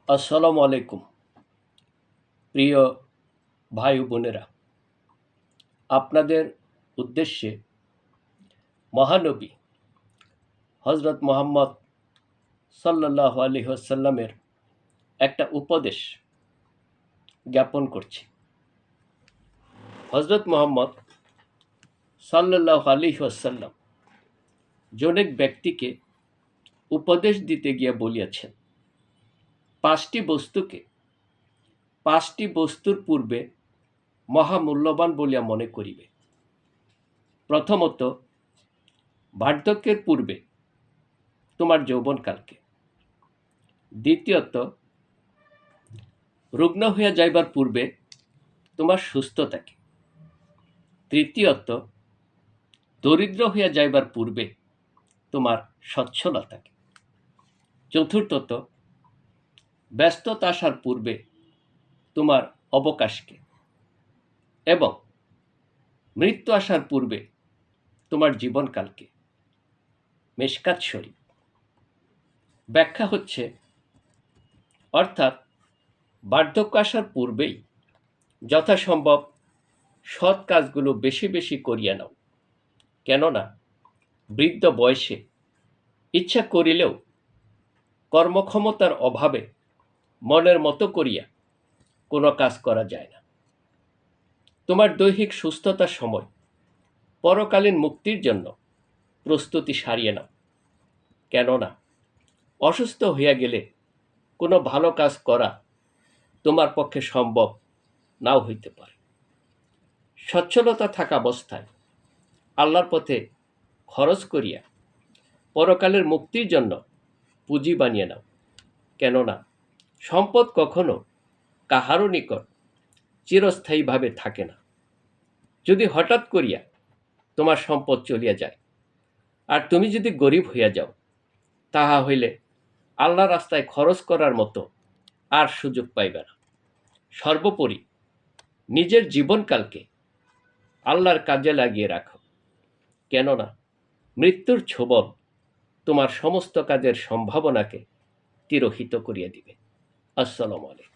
আসসালামু আলাইকুম। প্রিয় ভাই ও বোনেরা, আপনাদের উদ্দেশ্যে মহানবী হজরত মুহাম্মদ সাল্লাল্লাহু আলাইহি ওয়াসাল্লামের একটা উপদেশ জ্ঞাপন করছি। হজরত মুহাম্মদ সাল্লাল্লাহু আলাইহি ওয়াসাল্লাম জনৈক ব্যক্তিকে উপদেশ দিতে গিয়ে বলিয়াছেন, পাঁচটি বস্তুর পূর্বে মহামূল্যবান বলিয়া মনে করিবে। প্রথমত, বার্ধক্যের পূর্বে তোমার যৌবনকালকে। দ্বিতীয়ত, রুগ্ন হইয়া যাইবার পূর্বে তোমার সুস্থতাকে। তৃতীয়ত, দরিদ্র হইয়া যাইবার পূর্বে তোমার সচ্ছলতাকে। চতুর্থত, ব্যস্ততা আসার পূর্বে তোমার অবকাশকে। এবং মৃত্যু আসার পূর্বে তোমার জীবনকালকে। মেশকাত শরীফ। ব্যাখ্যা হচ্ছে, অর্থাৎ বার্ধক্য আসার পূর্বেই যথাসম্ভব সৎ কাজগুলো বেশি বেশি করিয়া নাও, কেননা বৃদ্ধ বয়সে ইচ্ছা করিলেও কর্মক্ষমতার অভাবে মনের মতো করিয়া কোনো কাজ করা যায় না। তোমার দৈহিক সুস্থতার সময় পরকালীন মুক্তির জন্য প্রস্তুতি সারিয়ে নাও, কেননা অসুস্থ হইয়া গেলে কোনো ভালো কাজ করা তোমার পক্ষে সম্ভব নাও হইতে পারে। সচ্ছলতা থাকা অবস্থায় আল্লাহর পথে খরচ করিয়া পরকালের মুক্তির জন্য পুঁজি বানিয়ে নাও, কেননা সম্পদ কখনো কাহারও নিকট চিরস্থায়ীভাবে থাকে না। যদি হঠাৎ করিয়া তোমার সম্পদ চলিয়া যায় আর তুমি যদি গরিব হইয়া যাও, তাহা হইলে আল্লাহ রাস্তায় খরচ করার মতো আর সুযোগ পাইবে না। সর্বোপরি নিজের জীবনকালকে আল্লাহর কাজে লাগিয়ে রাখো, কেননা মৃত্যুর ছোবল তোমার সমস্ত কাজের সম্ভাবনাকে তিরোহিত করিয়া দিবে। আসসালামু আলাইকুম।